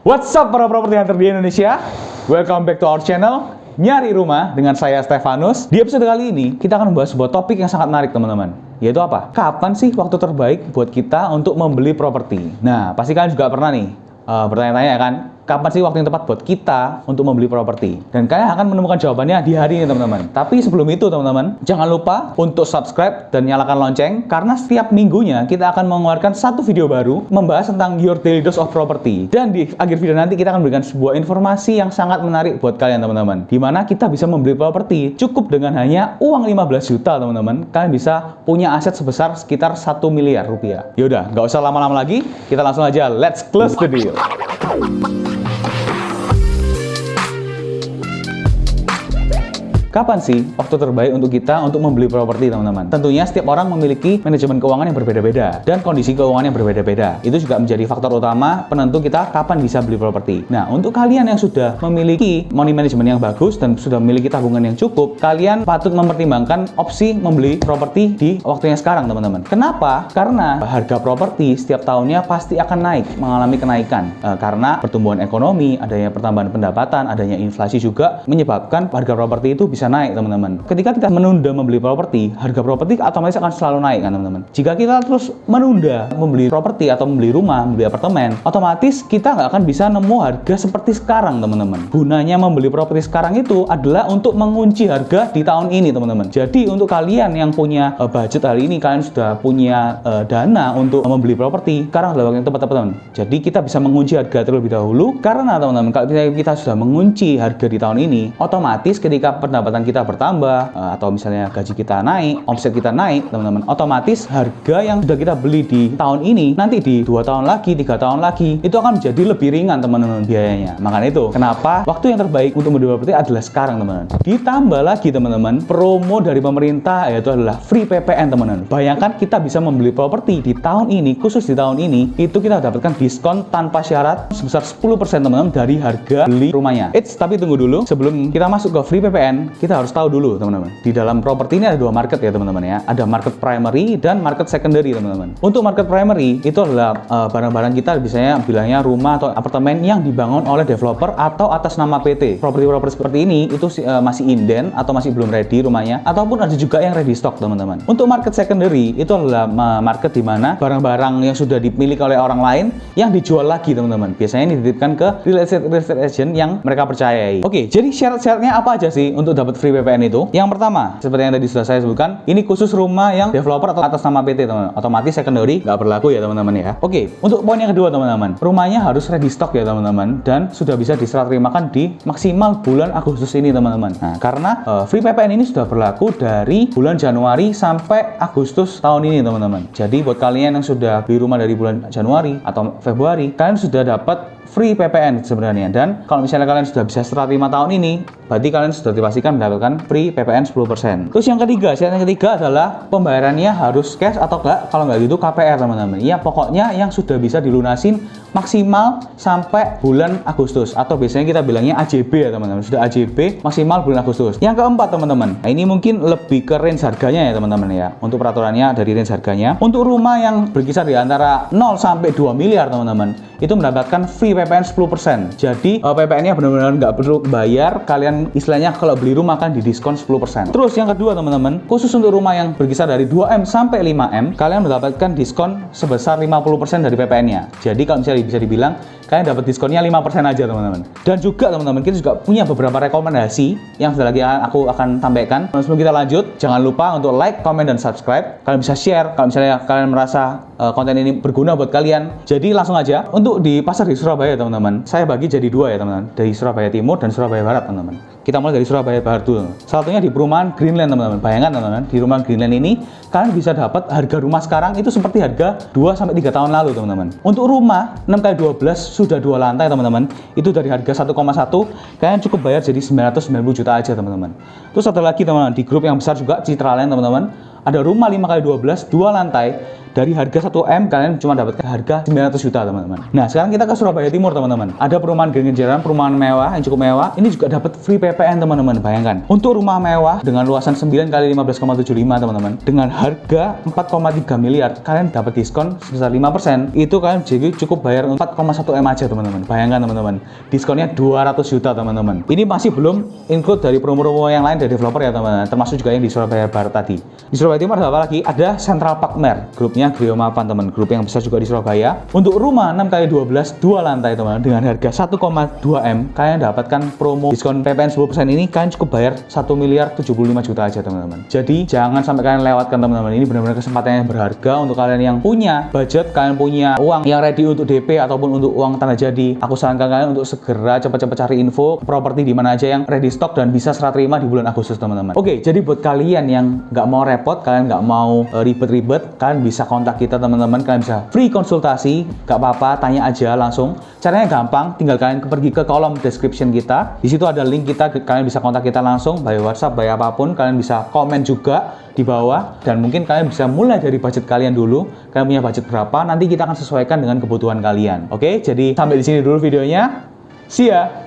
What's up para property hunter di Indonesia? Welcome back to our channel Nyari Rumah dengan saya Stefanus. Di episode kali ini kita akan membahas sebuah topik yang sangat menarik teman-teman. Yaitu apa? Kapan sih waktu terbaik buat kita untuk membeli properti? Nah, pasti kalian juga pernah nih bertanya-tanya kan, kapan sih waktu yang tepat buat kita untuk membeli properti? Dan kalian akan menemukan jawabannya di hari ini teman-teman. Tapi sebelum itu teman-teman, jangan lupa untuk subscribe dan nyalakan lonceng, karena setiap minggunya kita akan mengeluarkan satu video baru membahas tentang your daily dose of property. Dan di akhir video nanti kita akan berikan sebuah informasi yang sangat menarik buat kalian teman-teman, dimana kita bisa membeli properti cukup dengan hanya uang 15 juta teman-teman. Kalian bisa punya aset sebesar sekitar 1 miliar rupiah. Yaudah, nggak usah lama-lama lagi, kita langsung aja let's close the deal. Kapan sih waktu terbaik untuk kita untuk membeli properti teman-teman? Tentunya setiap orang memiliki manajemen keuangan yang berbeda-beda dan kondisi keuangan yang berbeda-beda. Itu juga menjadi faktor utama penentu kita kapan bisa beli properti. Nah, untuk kalian yang sudah memiliki money management yang bagus dan sudah memiliki tabungan yang cukup, kalian patut mempertimbangkan opsi membeli properti di waktu yang sekarang teman-teman. Kenapa? Karena harga properti setiap tahunnya pasti akan naik, mengalami kenaikan. Karena pertumbuhan ekonomi, adanya pertambahan pendapatan, adanya inflasi juga menyebabkan harga properti itu bisa naik teman-teman. Ketika kita menunda membeli properti, harga properti otomatis akan selalu naik kan teman-teman. Jika kita terus menunda membeli properti atau membeli rumah, membeli apartemen, otomatis kita nggak akan bisa nemu harga seperti sekarang teman-teman. Gunanya membeli properti sekarang itu adalah untuk mengunci harga di tahun ini teman-teman. Jadi untuk kalian yang punya budget hari ini, kalian sudah punya dana untuk membeli properti, sekarang adalah waktu yang tepat teman-teman. Jadi kita bisa mengunci harga terlebih dahulu, karena teman-teman kalau kita sudah mengunci harga di tahun ini, otomatis ketika pendapatan kita bertambah atau misalnya gaji kita naik, omset kita naik teman-teman, otomatis harga yang sudah kita beli di tahun ini nanti di 2 tahun lagi, 3 tahun lagi itu akan menjadi lebih ringan teman-teman biayanya. Makanya itu kenapa waktu yang terbaik untuk membeli properti adalah sekarang teman-teman. Ditambah lagi teman-teman, promo dari pemerintah yaitu adalah free PPN teman-teman. Bayangkan kita bisa membeli properti di tahun ini, khusus di tahun ini itu kita dapatkan diskon tanpa syarat sebesar 10% teman-teman dari harga beli rumahnya. Tapi tunggu dulu, sebelum kita masuk ke free PPN, kita harus tahu dulu teman-teman, di dalam properti ini ada 2 market ya teman-teman ya. Ada market primary dan market secondary teman-teman. Untuk market primary itu adalah barang-barang kita biasanya bilangnya rumah atau apartemen yang dibangun oleh developer atau atas nama PT. Properti-properti seperti ini itu masih inden atau masih belum ready rumahnya, ataupun ada juga yang ready stock teman-teman. Untuk market secondary itu adalah market di mana barang-barang yang sudah dimiliki oleh orang lain yang dijual lagi teman-teman. Biasanya ini dititipkan ke real estate agent yang mereka percayai. Oke, jadi syarat-syaratnya apa aja sih untuk dapat free PPN itu? Yang pertama, seperti yang tadi sudah saya sebutkan, ini khusus rumah yang developer atau atas nama PT teman-teman. Otomatis secondary nggak berlaku ya teman-teman ya. Oke, untuk poin yang kedua teman-teman, rumahnya harus ready stock ya teman-teman, dan sudah bisa diserah terimakan di maksimal bulan Agustus ini teman-teman. Nah, karena free PPN ini sudah berlaku dari bulan Januari sampai Agustus tahun ini teman-teman. Jadi buat kalian yang sudah beli rumah dari bulan Januari atau Februari, kalian sudah dapat free PPN sebenarnya. Dan kalau misalnya kalian sudah bisa serah terima tahun ini, berarti kalian sudah dipastikan mendapatkan free PPN 10%. Terus yang ketiga, syarat yang ketiga adalah pembayarannya harus cash atau enggak, kalau nggak gitu KPR teman-teman. Ya pokoknya yang sudah bisa dilunasin maksimal sampai bulan Agustus, atau biasanya kita bilangnya AJB ya teman-teman. Sudah AJB maksimal bulan Agustus. Yang keempat teman-teman, nah ini mungkin lebih ke range harganya ya teman-teman ya. Untuk peraturannya dari range harganya, untuk rumah yang berkisar di antara 0 sampai 2 miliar teman-teman, itu mendapatkan free PPN 10%. Jadi PPN-nya benar-benar nggak perlu bayar. Kalian istilahnya kalau beli rumah kan didiskon 10%. Terus yang kedua teman-teman, khusus untuk rumah yang berkisar dari 2M sampai 5M, kalian mendapatkan diskon sebesar 50% dari PPN-nya. Jadi kalau misalnya bisa dibilang kalian dapat diskonnya 5% aja teman-teman. Dan juga teman-teman, kita juga punya beberapa rekomendasi yang sudah lagi aku akan sampaikan. Sebelum kita lanjut, jangan lupa untuk like, comment, dan subscribe. Kalian bisa share kalau misalnya kalian merasa konten ini berguna buat kalian. Jadi langsung aja, untuk di pasar di Surabaya teman-teman, saya bagi jadi 2 ya teman-teman, dari Surabaya Timur dan Surabaya Barat teman-teman. Kita mulai dari Surabaya Barat dulu. Satunya di perumahan Greenland teman-teman. Bayangkan teman-teman, di rumah Greenland ini kalian bisa dapat harga rumah sekarang itu seperti harga 2-3 tahun lalu teman-teman. Untuk rumah 6x12 sudah 2 lantai teman-teman, itu dari harga 1,1 kalian cukup bayar jadi 990 juta aja teman-teman. Terus ada lagi teman-teman, di grup yang besar juga Citraland teman-teman, ada rumah 5x12 2 lantai Dari harga 1M kalian cuma dapatkan harga 900 juta teman-teman. Nah sekarang kita ke Surabaya Timur teman-teman. Ada perumahan Grand Kenjeran, perumahan mewah yang cukup mewah. Ini juga dapat free PPN teman-teman. Bayangkan untuk rumah mewah dengan luasan 9 kali 15,75 teman-teman, dengan harga 4,3 miliar kalian dapat diskon sebesar 5%. Itu kalian jadi cukup bayar 4,1 M aja teman-teman. Bayangkan teman-teman, diskonnya 200 juta teman-teman. Ini masih belum include dari promo-promo yang lain dari developer ya teman-teman, termasuk juga yang di Surabaya Barat tadi. Di Surabaya Timur ada apa lagi? Ada Central Park Mer, grupnya Grio Mapan teman, grup yang besar juga di Surabaya. Untuk rumah 6 kali 12 2 lantai teman, dengan harga 1,2 M kalian dapatkan promo diskon PPN 10%. Ini kalian cukup bayar 1 miliar 75 juta aja teman-teman. Jadi jangan sampai kalian lewatkan teman-teman. Ini benar-benar kesempatan yang berharga untuk kalian yang punya budget, kalian punya uang yang ready untuk DP ataupun untuk uang tanda jadi. Aku sarankan kalian untuk segera cepat-cepat cari info properti di mana aja yang ready stock dan bisa serah terima di bulan Agustus teman-teman. Oke, jadi buat kalian yang nggak mau repot, kalian nggak mau ribet-ribet, kalian bisa kontak kita teman-teman. Kalian bisa free konsultasi, nggak apa-apa, tanya aja langsung. Caranya gampang, tinggal kalian pergi ke kolom description kita. Di situ ada link kita, kalian bisa kontak kita langsung by WhatsApp, by apapun. Kalian bisa komen juga di bawah, dan mungkin kalian bisa mulai dari budget kalian dulu. Kalian punya budget berapa? Nanti kita akan sesuaikan dengan kebutuhan kalian. Oke, jadi sampai di sini dulu videonya. See ya.